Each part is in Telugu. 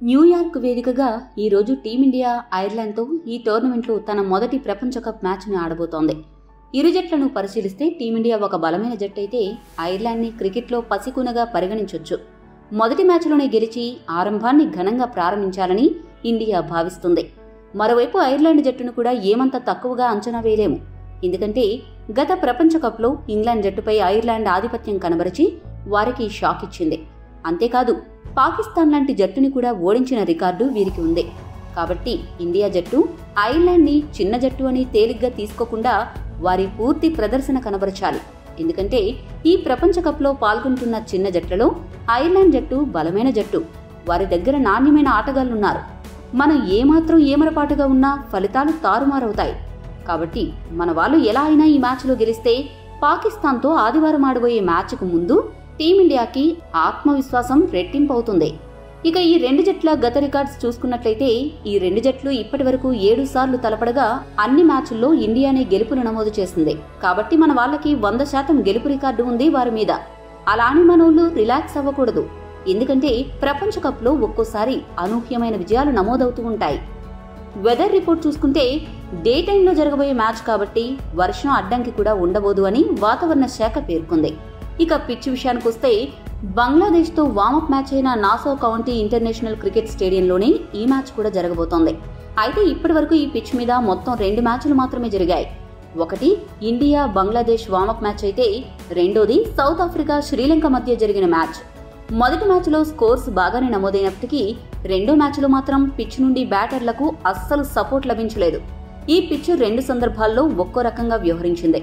న్యూయార్క్ వేదికగా ఈరోజు టీమిండియా ఐర్లాండ్తో ఈ టోర్నమెంట్లో తన మొదటి ప్రపంచ కప్ మ్యాచ్ని ఆడబోతోంది. ఇరు జట్లను పరిశీలిస్తే టీమిండియా ఒక బలమైన జట్టు అయితే ఐర్లాండ్ని క్రికెట్లో పసికూనగా పరిగణించొచ్చు. మొదటి మ్యాచ్లోనే గెలిచి ఆరంభాన్ని ఘనంగా ప్రారంభించాలని ఇండియా భావిస్తుంది. మరోవైపు ఐర్లాండ్ జట్టును కూడా ఏమంత తక్కువగా అంచనా వేయలేము. ఎందుకంటే గత ప్రపంచ కప్లో ఇంగ్లాండ్ జట్టుపై ఐర్లాండ్ ఆధిపత్యం కనబరిచి వారికి షాక్ ఇచ్చింది. అంతేకాదు పాకిస్తాన్ లాంటి జట్టుని కూడా ఓడించిన రికార్డు వీరికి ఉంది. కాబట్టి ఇండియా జట్టు ఐర్లాండ్ని చిన్న జట్టు అని తేలిగ్గా తీసుకోకుండా వారి పూర్తి ప్రదర్శన కనబరచాలి. ఎందుకంటే ఈ ప్రపంచ కప్లో పాల్గొంటున్న చిన్న జట్లలో ఐర్లాండ్ జట్టు బలమైన జట్టు. వారి దగ్గర నాణ్యమైన ఆటగాళ్లున్నారు. మనం ఏమాత్రం ఏమరపాటుగా ఉన్నా ఫలితాలు తారుమారవుతాయి. కాబట్టి మన వాళ్ళు ఎలా అయినా ఈ మ్యాచ్లో గెలిస్తే పాకిస్తాన్తో ఆదివారం ఆడబోయే మ్యాచ్కు ముందు టీమిండియాకి ఆత్మవిశ్వాసం రెట్టింపు అవుతుంది. ఇక ఈ రెండు జట్ల గత రికార్డ్స్ చూసుకున్నట్లయితే ఈ రెండు జట్లు ఇప్పటి వరకు 7 సార్లు తలపడగా అన్ని మ్యాచ్ల్లో ఇండియానే గెలుపును నమోదు చేసింది. కాబట్టి మన వాళ్ళకి 100% గెలుపు రికార్డు ఉంది వారి మీద. అలానే మనోళ్ళు రిలాక్స్ అవ్వకూడదు. ఎందుకంటే ప్రపంచ కప్లో ఒక్కోసారి అనూహ్యమైన విజయాలు నమోదవుతూ ఉంటాయి. వెదర్ రిపోర్ట్ చూసుకుంటే డే టైంలో జరగబోయే మ్యాచ్ కాబట్టి వర్షం అడ్డంకి కూడా ఉండబోదు అని వాతావరణ శాఖ పేర్కొంది. ఇక పిచ్ విషయానికి వస్తే బంగ్లాదేశ్తో వామప్ మ్యాచ్ అయిన నాసౌ కౌంటీ ఇంటర్నేషనల్ క్రికెట్ స్టేడియంలోనే ఈ మ్యాచ్ కూడా జరగబోతోంది. అయితే ఇప్పటి వరకు ఈ పిచ్ మీద మొత్తం 2 మ్యాచ్లు మాత్రమే జరిగాయి. ఒకటి ఇండియా బంగ్లాదేశ్ వామప్ మ్యాచ్ అయితే రెండోది సౌత్ ఆఫ్రికా శ్రీలంక మధ్య జరిగిన మ్యాచ్. మొదటి మ్యాచ్లో స్కోర్స్ బాగానే నమోదైనప్పటికీ రెండో మ్యాచ్లో మాత్రం పిచ్ నుండి బ్యాటర్లకు అస్సలు సపోర్ట్ లభించలేదు. ఈ పిచ్ 2 సందర్భాల్లో ఒక్కో రకంగా వ్యవహరించింది.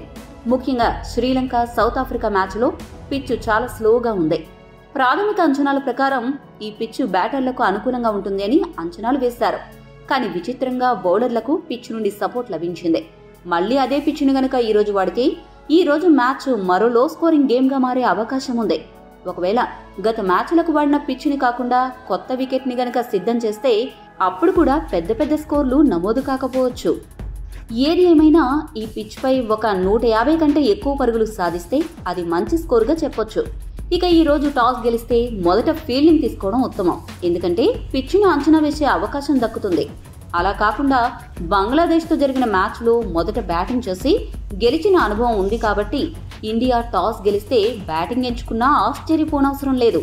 ముఖ్యంగా శ్రీలంక సౌత్ ఆఫ్రికా మ్యాచ్లో పిచ్ చాలా స్లోగా ఉంది. ప్రాథమిక అంచనాల ప్రకారం ఈ పిచ్ బ్యాటర్లకు అనుకూలంగా ఉంటుంది అని అంచనాలు వేశారు. కానీ విచిత్రంగా బౌలర్లకు పిచ్ నుండి సపోర్ట్ లభించింది. మళ్లీ అదే పిచ్ని గనక ఈ రోజు వాడితే ఈ రోజు మ్యాచ్ మరో లో స్కోరింగ్ గేమ్ గా మారే అవకాశం ఉంది. ఒకవేళ గత మ్యాచ్లకు వాడిన పిచ్ని కాకుండా కొత్త వికెట్ ని గనక సిద్ధం చేస్తే అప్పుడు కూడా పెద్ద పెద్ద స్కోర్లు నమోదు కాకపోవచ్చు. ఏది ఏమైనా ఈ పిచ్ పై ఒక 150 కంటే ఎక్కువ పరుగులు సాధిస్తే అది మంచి స్కోర్గా చెప్పొచ్చు. ఇక ఈ రోజు టాస్ గెలిస్తే మొదట ఫీల్డింగ్ తీసుకోవడం ఉత్తమం. ఎందుకంటే పిచ్ను అంచనా వేసే అవకాశం దక్కుతుంది. అలా కాకుండా బంగ్లాదేశ్తో జరిగిన మ్యాచ్లో మొదట బ్యాటింగ్ చేసి గెలిచిన అనుభవం ఉంది కాబట్టి ఇండియా టాస్ గెలిస్తే బ్యాటింగ్ ఎంచుకున్నా ఆశ్చర్యపోనవసరం లేదు.